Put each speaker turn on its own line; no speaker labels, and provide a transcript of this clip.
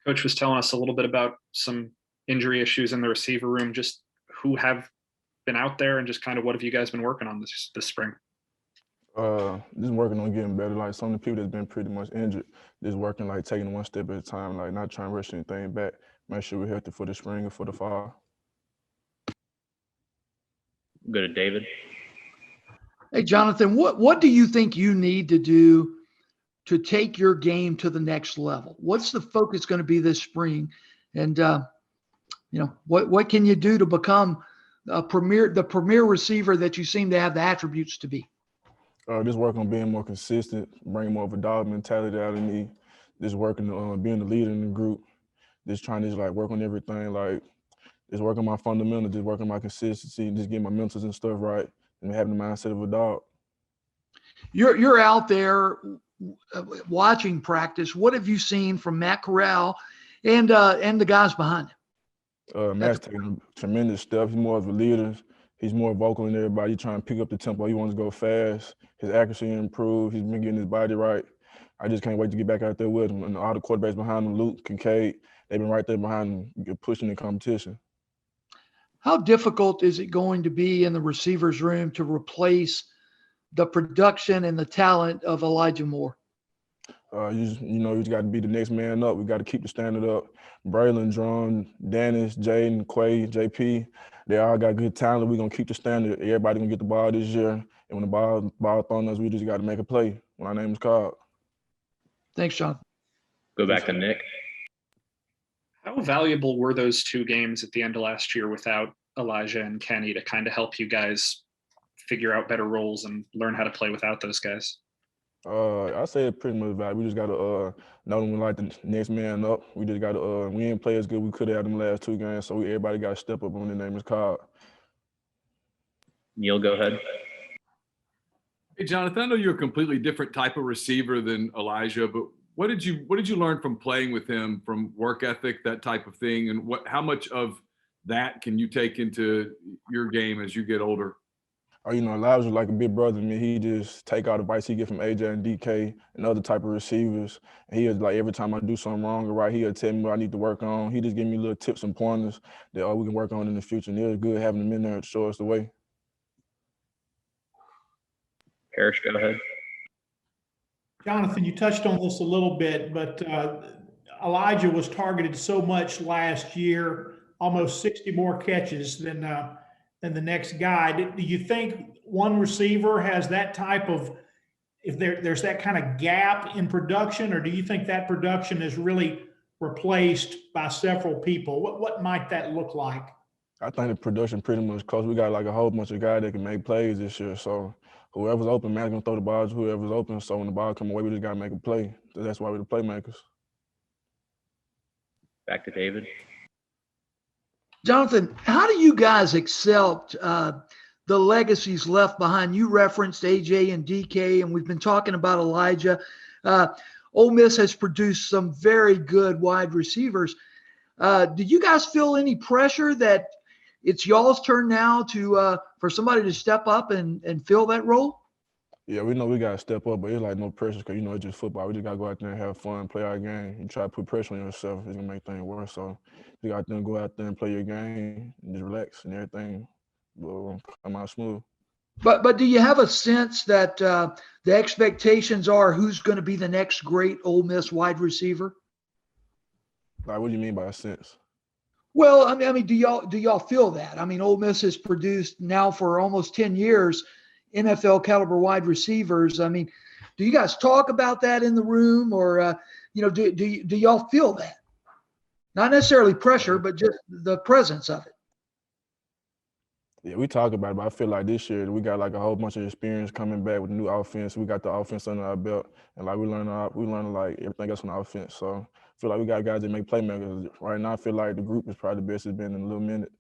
Coach was telling us a little bit about some injury issues in the receiver room. Just who have been out there, and just kind of what have you guys been working on this spring?
Just working on getting better. Like some of the people that's been pretty much injured, just working like taking it one step at a time, like not trying to rush anything back. Make sure we're healthy for the spring and for the fall.
Go to David.
Hey, Jonathan, what do you think you need to do to take your game to the next level? What's the focus going to be this spring? And, what can you do to become the premier receiver that you seem to have the attributes to be?
Just work on being more consistent, bringing more of a dog mentality out of me. Just working on being the leader in the group. Just trying to like work on everything, like just work on my fundamentals, just work on my consistency, just get my mentals and stuff right, and having the mindset of a dog.
You're out there watching practice. What have you seen from Matt Corral and the guys behind him?
Matt's taking a tremendous step. He's more of a leader. He's more vocal than everybody. He's trying to pick up the tempo. He wants to go fast. His accuracy improved. He's been getting his body right. I just can't wait to get back out there with him. And all the quarterbacks behind him, Luke, Kincaid, they've been right there behind him, pushing the competition.
How difficult is it going to be in the receivers room to replace the production and the talent of Elijah Moore?
You just got to be the next man up. We got to keep the standard up. Braylon, Dron, Dennis, Jaden, Quay, JP, they all got good talent. We're going to keep the standard. Everybody going to get the ball this year. And when the ball thrown us, we just got to make a play when our name is called.
Thanks, Jonathan.
Go back to Nick.
How valuable were those two games at the end of last year without Elijah and Kenny to kind of help you guys figure out better roles and learn how to play without those guys?
I say it pretty much valuable. We just got to know them like the next man up. We just got to we didn't play as good we could have them last two games, so everybody got to step up when the name is called.
Neil, go ahead.
Hey, Jonathan, I know you're a completely different type of receiver than Elijah, but what did you learn from playing with him, from work ethic, that type of thing, and how much of that can you take into your game as you get older?
Elijah's like a big brother to me. He just take all the advice he get from AJ and DK and other type of receivers. And he is like, every time I do something wrong or right, he'll tell me what I need to work on. He just give me little tips and pointers that we can work on in the future. And it was good having him in there to show us the way.
Parrish, go ahead.
Jonathan, you touched on this a little bit, but Elijah was targeted so much last year, almost 60 more catches than the next guy. Do you think one receiver has that type of, if there's that kind of gap in production, or do you think that production is really replaced by several people? What might that look like?
I think the production pretty much close. We got like a whole bunch of guys that can make plays this year. So whoever's open, man's gonna throw the ball to whoever's open. So when the ball come away, we just gotta make a play. That's why we're the playmakers.
Back to David.
Jonathan, how do you guys accept the legacies left behind? You referenced AJ and DK, and we've been talking about Elijah. Ole Miss has produced some very good wide receivers. Do you guys feel any pressure that it's y'all's turn now to for somebody to step up and fill that role?
Yeah, we know we got to step up, but it's like no pressure because, it's just football. We just got to go out there and have fun, play our game. You try to put pressure on yourself, it's going to make things worse. So you got to go out there and play your game and just relax and everything will come out smooth.
But do you have a sense that the expectations are who's going to be the next great Ole Miss wide receiver?
Like, what do you mean by a sense?
Well, I mean, do y'all feel that? I mean, Ole Miss has produced now for almost 10 years NFL caliber wide receivers. I mean, do you guys talk about that in the room, or do y'all feel that? Not necessarily pressure, but just the presence of it.
Yeah, we talk about it, but I feel like this year we got like a whole bunch of experience coming back with the new offense. We got the offense under our belt, and like we learn like everything else on the offense. So I feel like we got guys that make playmakers. Right now, I feel like the group is probably the best it's been in a little minute.